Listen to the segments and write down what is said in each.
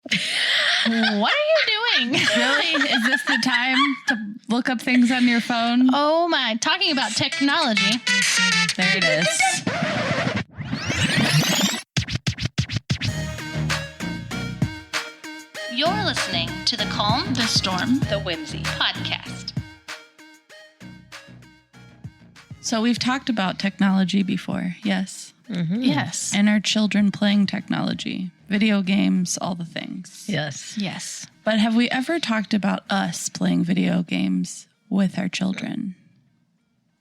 What are you doing? Really? Is this the time to look up things on your phone? Oh my, talking about technology. There it is. You're listening to the Calm, The Storm, the Whimsy podcast. So we've talked about technology before, yes. Mm-hmm. Yes. And our children playing technology, video games, all the things. Yes. Yes. But have we ever talked about us playing video games with our children?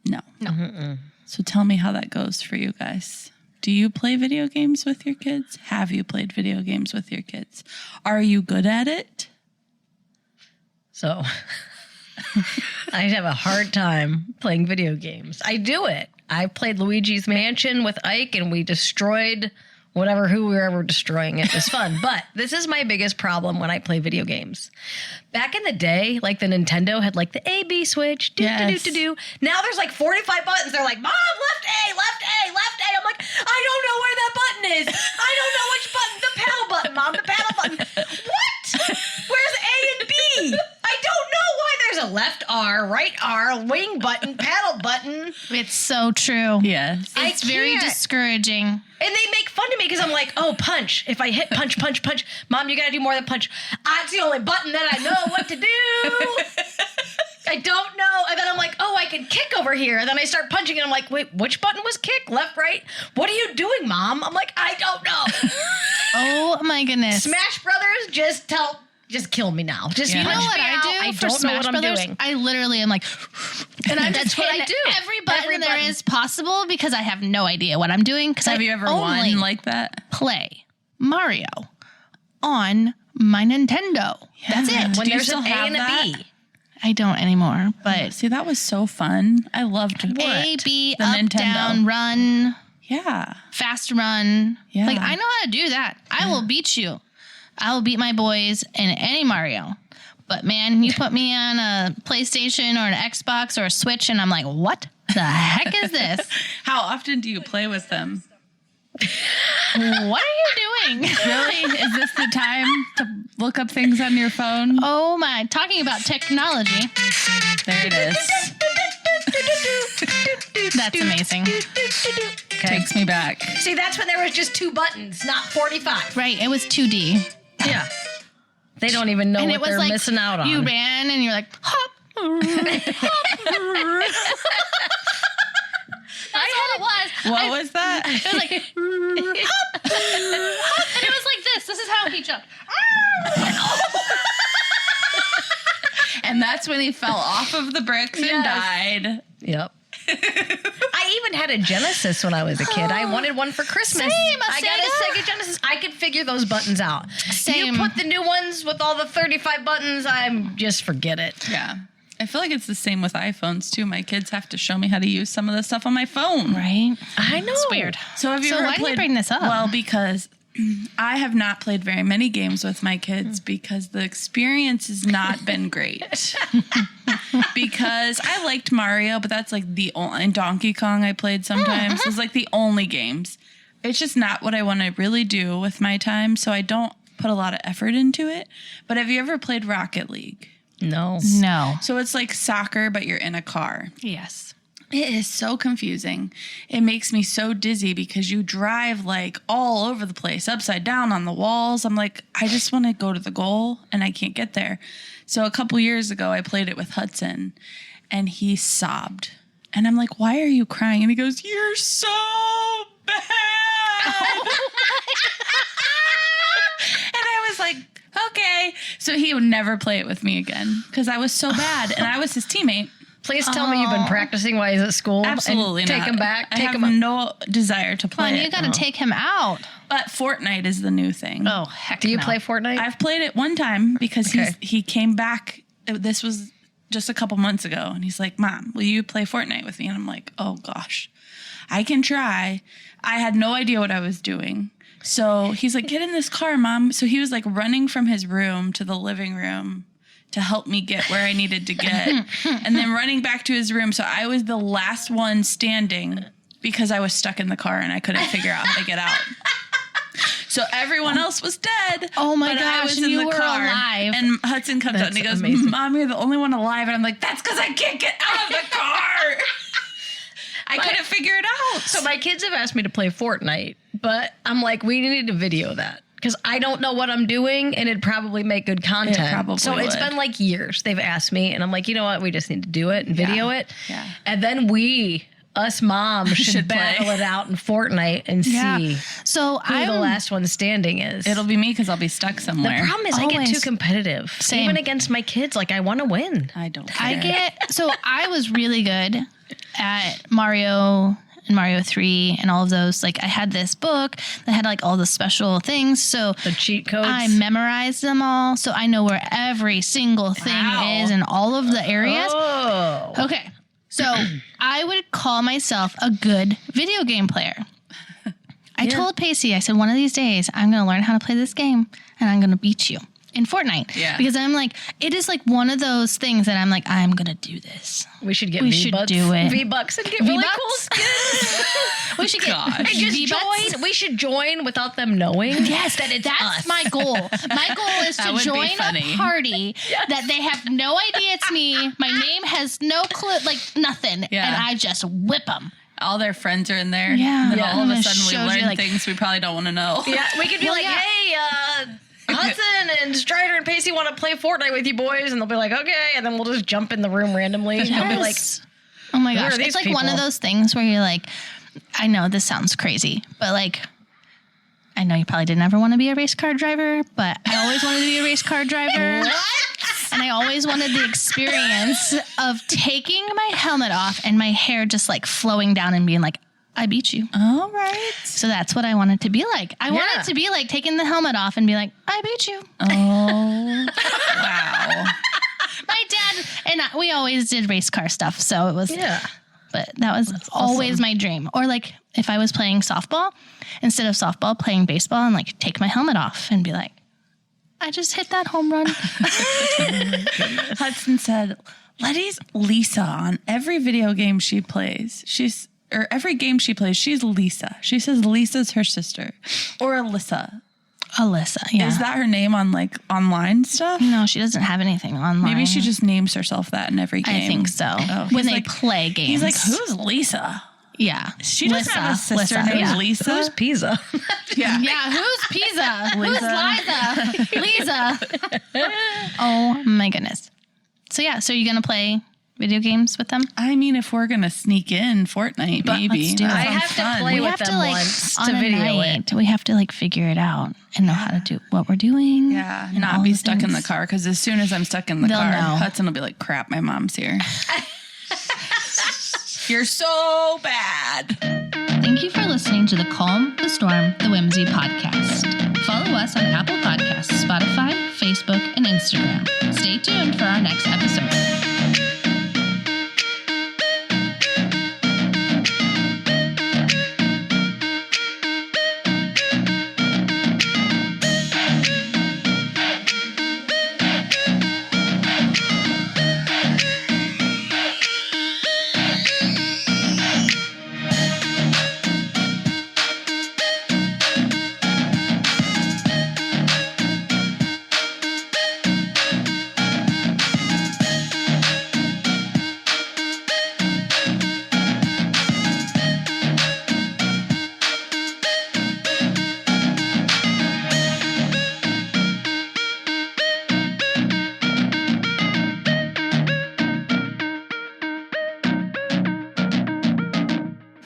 No. No. Mm-mm. So tell me how that goes for you guys. Do you play video games with your kids? Have you played video games with your kids? Are you good at it? So I have a hard time playing video games. I do it. I played Luigi's Mansion with Ike and we destroyed who we were ever destroying. It was fun. But this is my biggest problem when I play video games. Back in the day, like the Nintendo had like the A, B switch, Yes. Now there's like 45 buttons. They're like, Mom, left A, left A, left A. I'm like, I don't know where that button is. I don't know which button. The paddle button, Mom, the paddle button. What? Where's A and B? I don't know why there's a left R, right R, wing button, paddle button. It's so true. Yes. It's very can't. discouraging. And they make fun of me because I'm like, oh, punch. If I hit punch, punch, punch. Mom, you got to do more than punch. That's the only button that I know what to do. I don't know. And then I'm like, oh, I can kick over here. And then I start punching and I'm like, wait, which button was kick? Left, right? What are you doing, Mom? I'm like, I don't know. Oh my goodness. Smash Brothers, just kill me now. Just You know punch what me I out. do I for don't Smash know what Brothers? I'm doing. I literally am like, and I'm just That's what I hitting do. every button Every there button. is possible because I have no idea what I'm doing. Because Have you ever won like that? play Mario on my Nintendo. That's Yeah. it. When Do you there's still an A have and a that? B. I don't anymore, but See, that was so fun. I loved A, B, The up, Nintendo. down, run, Yeah. fast run. Yeah. Like, I know how to do that. I will beat you. I will beat my boys in any Mario. But man, you put me on a PlayStation or an Xbox or a Switch and I'm like, what the heck is this? How often do you play with them? What are you doing? Really? Is this the time to look up things on your phone? Oh my, talking about technology. There it is. That's amazing. Okay. Takes me back. See, that's when there was just 2 buttons, not 45. Right, it was 2D. Yeah. They don't even know And what it was they're like, missing out on. you ran and you're like, hop. That's all it was. What was that? It was like, hop, hop. And it was like this. This is how he jumped. And that's when he fell off of the bricks and died. Yep. I even had a Genesis when I was a kid. I wanted one for Christmas. Same, a I got a Sega. Sega Genesis. I could figure those buttons out. Same. You put the new ones with all the 35 buttons, I'm just forget it. Yeah. I feel like it's the same with iPhones too. My kids have to show me how to use some of the stuff on my phone. Right? I know. It's weird. So have you So ever why do you played? bring this up? Well, because I have not played very many games with my kids because the experience has not been great. Because I liked Mario, but that's like the only, and Donkey Kong I played sometimes. It's like the only games. It's just not what I want to really do with my time, so I don't put a lot of effort into it. But have you ever played Rocket League? No. No. So it's like soccer, but you're in a car. Yes. It is so confusing. It makes me so dizzy because you drive like all over the place, upside down on the walls. I'm like, I just want to go to the goal and I can't get there. So a couple years ago, I played it with Hudson and he sobbed. And I'm like, why are you crying? And he goes, you're so bad. And I was like, okay. So he would never play it with me again because I was so bad. And I was his teammate. Please tell me you've been practicing while he's at school. Absolutely and not. Take him back. I Take have him up. no desire to play Come on, it. you got to take him out. But Fortnite is the new thing. Oh, heck Do you no. play Fortnite? I've played it one time because Okay. he came back. This was just a couple months ago. And he's like, Mom, will you play Fortnite with me? And I'm like, oh, gosh, I can try. I had no idea what I was doing. So he's like, get in this car, Mom. So he was like running from his room to the living room to help me get where I needed to get. And then running back to his room. So I was the last one standing because I was stuck in the car and I couldn't figure out how to get out. So everyone else was dead. Oh my but I gosh, was and in you the were car. alive. And Hudson comes out and he goes, amazing. Mom, you're the only one alive. And I'm like, that's because I can't get out of the car. I couldn't figure it out. So my kids have asked me to play Fortnite, but I'm like, we need to video that. Because I don't know what I'm doing, and it'd probably make good content. probably so it's would. been like years. They've asked me, and I'm like, you know what? We just need to do it and video it. Yeah. And then us moms, should play. battle it out in Fortnite and see So who the last one standing is. It'll be me because I'll be stuck somewhere. The problem is I get too Always. competitive. Same. Even against my kids. Like, I want to win. I don't care. I was really good at Mario and Mario 3 and all of those. Like, I had this book that had like all the special things. So The cheat codes. I memorized them all. So I know where every single thing Wow. is in all of the areas. Oh. Okay. So I would call myself a good video game player. I told Pacey, I said, one of these days I'm going to learn how to play this game and I'm going to beat you in Fortnite. Yeah. Because I'm like, it is like one of those things that I'm like, I'm going to do this. We should get We V-Bucks. should do it. V-Bucks and get really V-Bucks? cool skins. We should get Gosh. And just V-Bucks. join. We should join without them knowing. Yes, that's us. my goal. My goal is That to would be join funny. a party that they have no idea it's me. My name has no clue, like nothing. Yeah. And I just whip them. All their friends are in there. Yeah. And then Yeah. all of And a it sudden we shows you, learn like- things we probably don't want to know. Yeah, we could be Well, like, yeah. hey, Hudson and Strider and Pacey want to play Fortnite with you boys, and they'll be like, okay, and then we'll just jump in the room randomly. And they'll be like, Yes. Oh my Who gosh. are these It's like one of people? those things where you're like, I know this sounds crazy, but like, I know you probably didn't ever want to be a race car driver, but I always wanted to be a race car driver. And I always wanted the experience of taking my helmet off and my hair just like flowing down and being like, I beat you. All right. So that's what I want it to be like. I want Yeah. it to be like taking the helmet off and be like, I beat you. Oh, wow. My dad and we always did race car stuff. So it was, yeah. but that was always my dream. Or like if I was playing softball, instead of softball, playing baseball and like take my helmet off and be like, I just hit that home run. Hudson said, Letty's Lisa on every video game she plays. Every game she plays, she's Lisa. She says Lisa's her sister. Or Alyssa. Alyssa, yeah. Is that her name on like online stuff? No, she doesn't have anything online. Maybe she just names herself that in every game. I think so. Oh, When he's they like- play games. He's like, who's Lisa? Yeah. She doesn't have a sister Lissa, named yeah. Lisa. Who's Pisa? Yeah. Yeah, who's Pisa? Lisa. Who's Liza? Lisa. Oh my goodness. So yeah, so you're gonna play video games with them? I mean, if we're going to sneak in Fortnite, maybe. let's do it. That I sounds have to fun. play We with have them to like once on to a video night, we have to like figure it out and know how to do what we're doing. Yeah, and all not be the stuck in the things. car because as soon as I'm stuck in the They'll car, know. Hudson will be like, crap, my mom's here. You're so bad. Thank you for listening to the Calm, the Storm, the Whimsy podcast. Follow us on Apple Podcasts, Spotify, Facebook, and Instagram. Stay tuned for our next episode.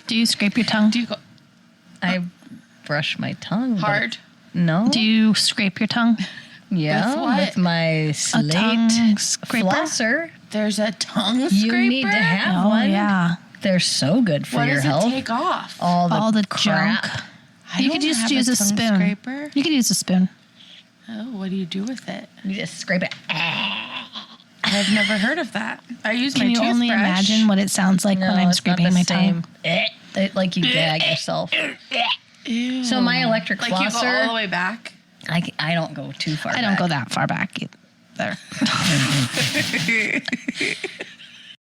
Do you scrape your tongue? Do you go I brush my tongue. but- hard? No. Do you scrape your tongue? Yeah. With what? With my A slate tongue scraper? flosser. There's a tongue scraper? You need to have Oh, one. yeah. They're so good for What your does health. it take off? All the junk. crap. I You don't could just have use a tongue spoon. Scraper. You could use a spoon. Oh, what do you do with it? You just scrape it. I've never heard of that. I use Can my you toothbrush. only imagine what it sounds like when I'm it's not scraping the my same. tongue? Like you gag yourself. Ew. So my electric like you go all the flosser, way back. I don't go too far. I don't go that far back either.